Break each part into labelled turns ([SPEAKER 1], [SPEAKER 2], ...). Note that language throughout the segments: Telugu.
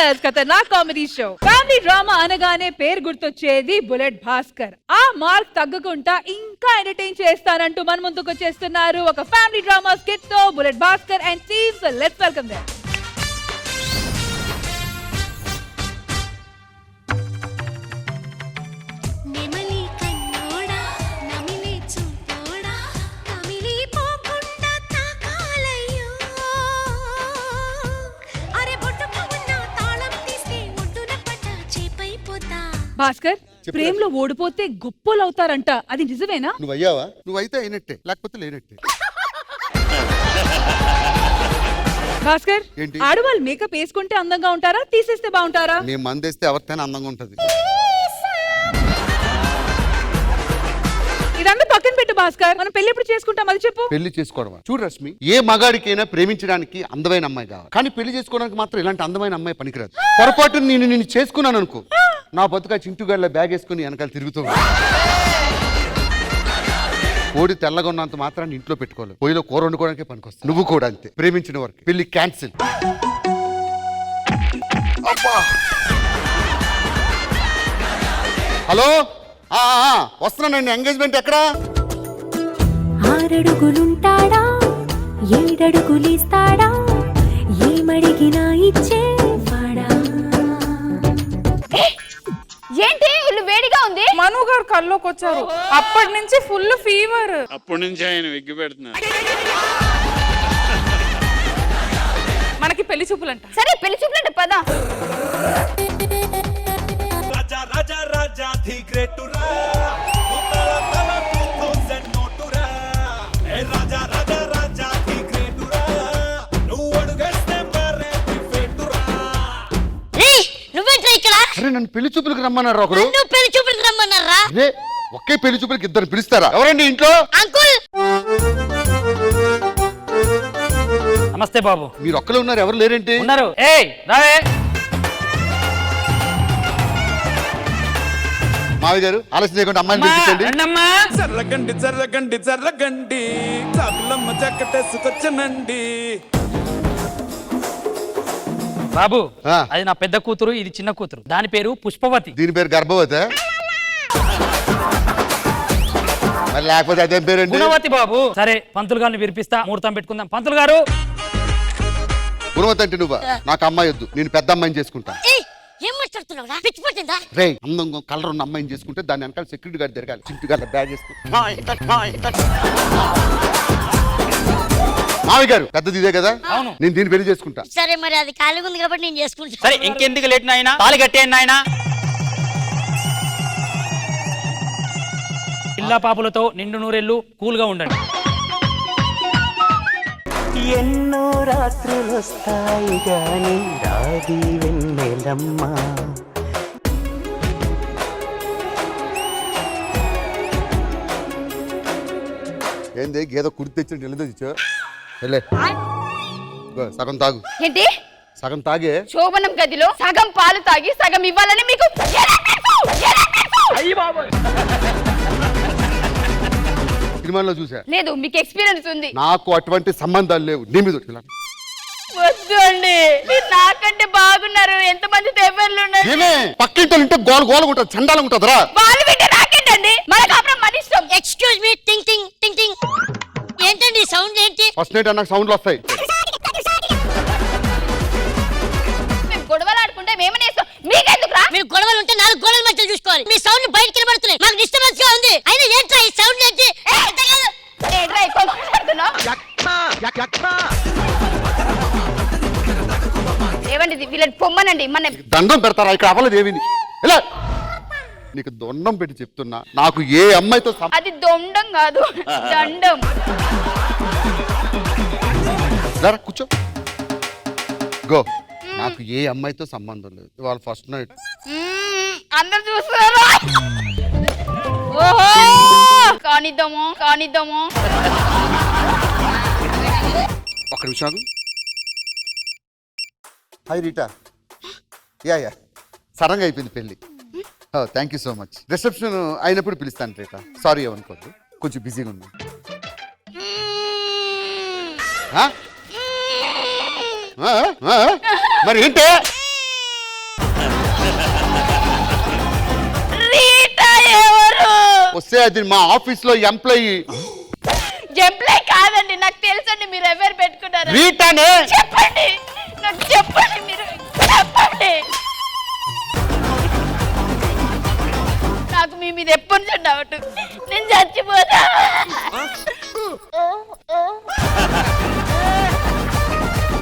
[SPEAKER 1] జబర్దస్త్ ఖతర్నాక్ కామెడీ షో. ఫ్యామిలీ డ్రామా అనగానే పేరు గుర్తొచ్చేది బుల్లెట్ భాస్కర్. ఆ మార్క్ తగ్గకుండా ఇంకా ఎంటర్టైన్ చేస్తారంటూ మన ముందుకు వచ్చేస్తున్నారు ఒక ఫ్యామిలీ డ్రామా స్కిట్ తో bullet Bhaskar and team. So let's welcome them. Bhaskar, ప్రేమలో ఓడిపోతే గొప్పలు అవుతారంట, అది నిజమేనా?
[SPEAKER 2] నువ్వు అయ్యావా? నువ్వైతే అయినట్టే, లేకపోతే లేనట్టే.
[SPEAKER 1] భాస్కర్, ఆడవాళ్ళు మేకప్ వేసుకుంటే అందంగా ఉంటారా, తీసేస్తే బాగుంటారా?
[SPEAKER 2] మేము మందేస్తే ఎవరికైనా అందంగా ఉంటది.
[SPEAKER 1] ఇదంతా పక్కన పెట్టు భాస్కర్, మనం పెళ్లి ఎప్పుడు చేసుకుంటాం అది చెప్పు.
[SPEAKER 2] పెళ్లి చేసుకోవడం చూడు రశ్మి, ఏ మగాడికైనా ప్రేమించడానికి అందమైన అమ్మాయి కావాలి, కానీ పెళ్లి చేసుకోవడానికి మాత్రం ఇలాంటి అందమైన అమ్మాయి పనికిరాదు. పొరపాటు నిన్ను చేసుకున్నాను అనుకో, నా బతుక చింటుగాళ్ళ బ్యాగ్ వేసుకుని వెనకాల తిరుగుతూ కోడి తెల్లగా ఉన్నంత మాత్రాన్ని ఇంట్లో పెట్టుకోలేదు, పొయ్యిలో కూర వండుకోవడానికే పనికొస్తుంది. నువ్వు కూడా అంతే, ప్రేమించిన వరకు. పెళ్లి క్యాన్సిల్. హలో, వస్తున్నానండి. ఎంగేజ్మెంట్ ఎక్కడా?
[SPEAKER 3] 6 అడుగులుంటాడా, 7 అడుగులిస్తాడా, ఏమడిగినా ఇచ్చేవాడా.
[SPEAKER 4] ఏంటి ఇల్లు వేడిగా ఉంది?
[SPEAKER 5] మను గారు కల్లోకి వచ్చారు, అప్పటి నుంచి ఫుల్ ఫీవర్.
[SPEAKER 6] అప్పటి నుంచి ఆయన వెగ్గి పెడుతున్నారు.
[SPEAKER 5] మనకి పెళ్లి చూపులంట.
[SPEAKER 4] సరే పెళ్లి చూపులంట పద.
[SPEAKER 7] రాజా రాజా రాజా ది గ్రేటురా, ఉత్తర తల 2000 నోటురా. ఏ రాజా రాజా రాజా ది గ్రేటురా, నువ్వు అడుగేస్తే మరే ది ఫేటురా.
[SPEAKER 4] నువ్వేంట్రా ఇక్కడ?
[SPEAKER 2] అరే, నన్ను పెళ్లి చూపులకు రమ్మన్నారు ఒకరు.
[SPEAKER 4] నువ్వు పెళ్లి చూపులకు రమ్మన్నారా?
[SPEAKER 2] ఒకే పెళ్లి చూపులకు ఇద్దరు పిలుస్తారా? ఎవరండి ఇంట్లో?
[SPEAKER 4] అంకుల్.
[SPEAKER 8] నమస్తే బాబు.
[SPEAKER 2] మీరు ఒక్కలే ఉన్నారు, ఎవరు లేరేంటి?
[SPEAKER 8] ఉన్నారు. ఏయ్ రావే.
[SPEAKER 2] మావి గారు, ఆలస్యం చేయకుండా అమ్మాయిని పిలిపించండి.
[SPEAKER 7] జర్రగండి జర్రగండి జర్రగండి, చాకులమ్మ జక్కటేసుకొచ్చనండి.
[SPEAKER 8] బాబు, అది నా పెద్ద కూతురు, ఇది చిన్న కూతురు. దాని పేరు పుష్పవతి.
[SPEAKER 2] దీని పేరు గర్భవతి. మరి లేకపోతే అదేం పేరండి?
[SPEAKER 8] గుణవతి బాబు. సరే, పంతులు గారిని విరిపిస్తా, ముహూర్తం పెట్టుకుందాం. పంతులు గారు.
[SPEAKER 2] గుణవతి అంటే నువ్వా? నాకు అమ్మాయి వద్దు, నేను పెద్ద అమ్మాయిని చేసుకుంటా.
[SPEAKER 4] ఏం మాట్లాడుతున్నావురా? పిచ్చిపోతుందా?
[SPEAKER 2] రే, అందంగా కలర్ ఉన్న అమ్మాయిని చేసుకుంటే దాని వెనకాల సెక్యూరిటీ గార్డ్ తిరగాలి, చింటు గార్డ్ బ్యాగ్ వేసుకుంటా. మావి గారు, పెద్దది ఇదే కదా?
[SPEAKER 8] అవును.
[SPEAKER 2] నేను దీన్ని పెళ్లి చేసుకుంటా.
[SPEAKER 4] సరే మరి అది ఖాళీగా ఉంది కాబట్టి నేను చేసుకుంటా.
[SPEAKER 8] సరే, ఇంకెందుకు లేట్ నాయనా, తాళి కట్టేయండి నాయనా. పిల్ల పాపులతో నిండు నూరెళ్ళు కూల్గా ఉండండి.
[SPEAKER 9] ఎన్నో రాత్రులు వస్తాయి గాని రాది వెన్నెలమ్మ.
[SPEAKER 2] ఏంది గేదో కుర్తి తెచ్చి నిలదో తెచ్చా? సగం తాగు.
[SPEAKER 4] ఏంటి?
[SPEAKER 2] సగం తాగే.
[SPEAKER 4] శోభనం గదిలో సగం పాలు తాగి సగం ఇవ్వాలని మీకు
[SPEAKER 2] సినిమాలో చూసా.
[SPEAKER 4] లేదు, మీకు ఎక్స్పీరియన్స్ ఉంది.
[SPEAKER 2] నాకు అటువంటి సంబంధాలు లేవు. నీ మీద
[SPEAKER 4] వద్దు అండి, మీరు నాకంటే బాగున్నారు. ఎంతమంది దేవర్లు ఉన్నారు.
[SPEAKER 2] పక్కింటి ఉంటే గోల గోల ఉంటుంది, చండాలంగా ఉంటుందిరా.
[SPEAKER 4] వాళ్ళు వింటే నాకేంటండి, మన కాపురం మన ఇష్టం. ఎక్స్క్యూజ్ మీ, టింగ్ టింగ్ టింగ్ టింగ్. ఏంటండి సౌండ్? ఏంటి?
[SPEAKER 2] ఫస్ట్ నైట్ నాకు సౌండ్లు వస్తాయి.
[SPEAKER 4] మేము గొడవలు ఆడుకుంటే మేమనే ఇస్తాం, మీకెందుకురా? మీరు గొడవలు ఉంటే 4 గోడల మధ్య చూసుకోవాలి. మీ సౌండ్ బయటికి వినబడుతున్నాయి, మాకు డిస్టర్బెన్స్ గా ఉంది. అయినా ఏంట్రా ఈ సౌండ్? ఏంటి? ఏమండి వీళ్ళని పొమ్మనండి. మన
[SPEAKER 2] దండం పెడతారా? ఇక్కడ అవ్వలేదు ఏమి. ఇలా నీకు దొండం పెట్టి చెప్తున్నా, నాకు ఏ అమ్మాయితో
[SPEAKER 4] అది దొండం కాదు, దండం.
[SPEAKER 2] కూర్చో. గో. నాకు ఏ అమ్మాయితో సంబంధం లేదు. ఇవాళ ఫస్ట్ నైట్.
[SPEAKER 4] అందరు చూస్తున్నారా? ఓహో, కానిద్దాము కానిద్దాము.
[SPEAKER 2] ఒక్క నిమిషం. Hi Rita. యా సడన్గా అయిపోయింది పెళ్ళి. Thank you so much. Reception అయినప్పుడు పిలుస్తాను రీటా. సారీ ఏమనుకోద్దు, కొంచెం బిజీగా ఉన్నా. మరి ఏంటే? వస్తే అది మా ఆఫీస్ లో ఎంప్లాయీ
[SPEAKER 4] జంప్లే కాదండి, నాకు తెలుసండి మీరు ఎవరు పెట్టుకున్నారు.
[SPEAKER 2] రీటానే.
[SPEAKER 4] చెప్పండి, నాకు చెప్పండి, మీరు చెప్పండి. నాకు మీ మీద ఎప్పటి నుంచి డౌట్, నేను చచ్చిపోతా.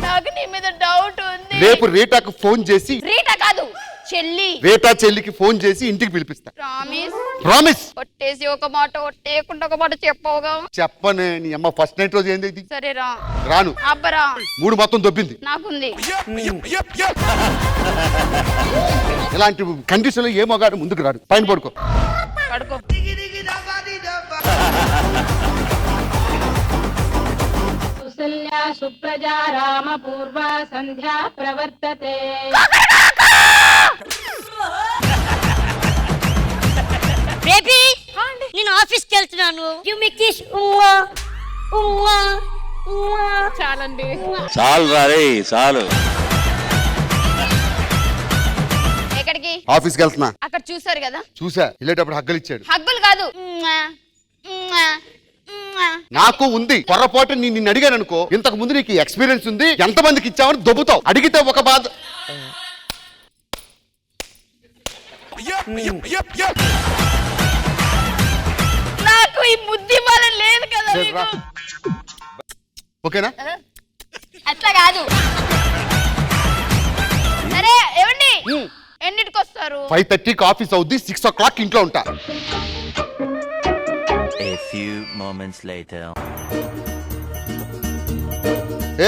[SPEAKER 4] నాకు నీ మీద డౌట్ ఉంది.
[SPEAKER 2] రేపు రీటాకు ఫోన్ చేసి,
[SPEAKER 4] రీటా కాదు చెల్లి,
[SPEAKER 2] రీటా చెల్లికి ఫోన్ చేసి ఇంటికి పిలిపిస్తా.
[SPEAKER 4] ప్రామిస్?
[SPEAKER 2] ప్రామిస్.
[SPEAKER 4] ఒట్టేసి ఒక మాట, ఒట్టేయకుండా ఒక మాట చెప్పవుగా.
[SPEAKER 2] చెప్పనే నీ అమ్మ ఫస్ట్ నైట్ రోజు ఏంది ఇది?
[SPEAKER 4] సరేరా.
[SPEAKER 2] రాను.
[SPEAKER 4] అబ్బరా.
[SPEAKER 2] 3 మొత్తం దొబ్బింది.
[SPEAKER 4] నాకుంది.
[SPEAKER 2] ఇలాంటి కండిషన్ లో ఏ మగాడు ముందుకు రాడు. పైన పడుకో.
[SPEAKER 4] పడుకో.
[SPEAKER 5] సుప్రజా రామ పూర్వ సంధ్యా ప్రవర్తతే.
[SPEAKER 4] బేబీ నేను ఆఫీస్కి వెళ్తున్నాను. Give me kiss.
[SPEAKER 5] చాలండి.
[SPEAKER 6] చాలు రే చాలు.
[SPEAKER 4] ఎక్కడికి?
[SPEAKER 2] ఆఫీస్కి వెళ్తున్నా.
[SPEAKER 4] అక్కడ చూసారు కదా.
[SPEAKER 2] చూసా, వెళ్ళేటప్పుడు హగ్గలు ఇచ్చాడు.
[SPEAKER 4] హగ్గులు కాదు.
[SPEAKER 2] నాకు ఉంది. పొరపాటు నిన్ను అడిగాను అనుకో, ఇంతకు ముందు నీకు ఎక్స్పీరియన్స్ ఉంది, ఎంతమందికి ఇచ్చావని దొబ్బుతావు. అడిగితే ఒక బాధ.
[SPEAKER 4] నాకు ఈ బుద్ధి బలం లేదు కదా
[SPEAKER 2] సరే, రా.
[SPEAKER 4] మీకు.
[SPEAKER 2] ఓకేనా?
[SPEAKER 4] అట్లా కాదు. సరే ఏమండి, ఎన్నిటికి వస్తారు?
[SPEAKER 2] 5:30కి ఆఫీస్ అవుద్ది, 6 o'clock ఇంట్లో ఉంటా.
[SPEAKER 9] A few moments later.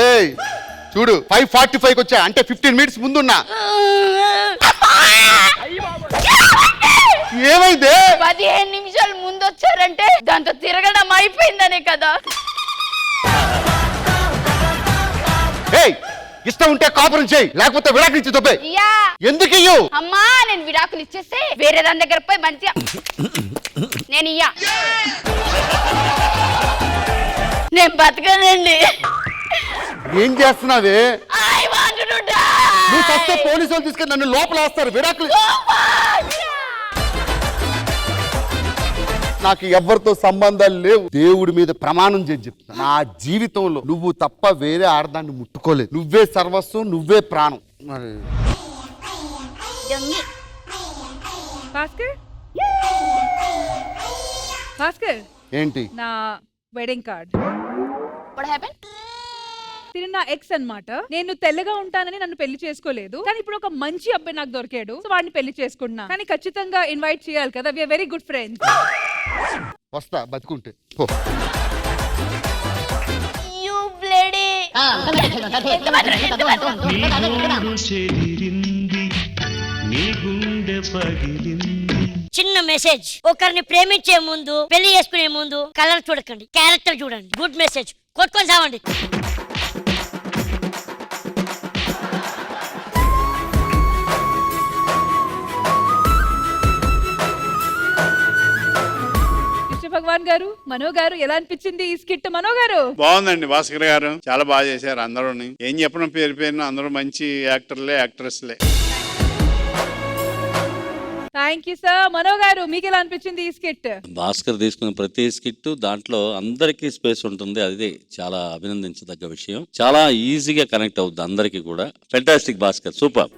[SPEAKER 2] ఏయ్ చూడు, 5:45కి వచ్చా అంటే 15 minutes ముందున్నా. ఏమైంది?
[SPEAKER 4] 15 నిమిషాలు ముందు వచ్చారంటే దాంతో తిరగడం అయిపోయిందనే కదా.
[SPEAKER 2] ఏయ్ ఇష్టం ఉంటే కాపురం చేయి, లేకపోతే విడాకులు ఇచ్చి దొబ్బే.
[SPEAKER 4] ఇయ్యా.
[SPEAKER 2] ఎందుకు ఇయ్యు?
[SPEAKER 4] అమ్మా నేను విడాకులు ఇచ్చేస్తే వేరే దాని దగ్గర పోయి మంచిగా నేను ఇయ్యా. నేను బతకనండి.
[SPEAKER 2] ఏం చేస్తున్నావే?
[SPEAKER 4] I want to die.
[SPEAKER 2] నువ్వు చస్తే పోలీసు వాళ్ళు తీసుకొని నన్ను లోపల వేస్తారు. విడాకులు నాకు ఎవరితో సంబంధాలు లేవు. దేవుడి మీద ప్రమాణం చేసి చెప్తున్నా, నా జీవితంలో నువ్వు తప్ప వేరే ఆడదాన్ని ముట్టుకోలేదు. నువ్వే సర్వస్వం, నువ్వే ప్రాణం. మరి
[SPEAKER 1] భాస్కర్, భాస్కర్,
[SPEAKER 2] ఏంటి?
[SPEAKER 1] నా వెడ్డింగ్ కార్డ్.
[SPEAKER 4] What happened?
[SPEAKER 1] తిను నా ఎక్స్ అన్నమాట. నేను తెల్లగా ఉంటానని నన్ను పెళ్లి చేసుకోలేదు, కానీ ఇప్పుడు ఒక మంచి అబ్బాయి నాకు దొరికాడు, సో వాడిని పెళ్లి చేసుకున్నా. కానీ ఖచ్చితంగా ఇన్వైట్ చేయాలి కదా, we are very good friends.
[SPEAKER 2] వస్తా బతుకుంటే పో.
[SPEAKER 4] You bloody. చిన్న మెసేజ్, ఒకరిని ప్రేమించే ముందు, పెళ్లి చేసుకునే ముందు కలర్ చూడకండి, క్యారెక్టర్ చూడండి. Good message. కొట్టుకొని సావండి.
[SPEAKER 1] కృష్ణ భగవాన్ గారు, మనో గారు, ఎలా అనిపించింది ఈ స్కిట్? మనో గారు
[SPEAKER 6] బాగుందండి. భాస్కర్ గారు చాలా బాగా చేశారు. అందరూ ఏం చెప్పడం పేరు అందరూ మంచి యాక్టర్లే, యాక్ట్రెస్లే.
[SPEAKER 1] Thank you sir. మనో గారు మీకు ఎలా అనిపించింది ఈ స్కిట్?
[SPEAKER 10] భాస్కర్ తీసుకున్న ప్రతి స్కిట్ దాంట్లో అందరికీ స్పేస్ ఉంటుంది. అది చాలా అభినందించదగ్గ విషయం. చాలా ఈజీగా కనెక్ట్ అవుతుంది అందరికీ కూడా. Fantastic Bhaskar, super.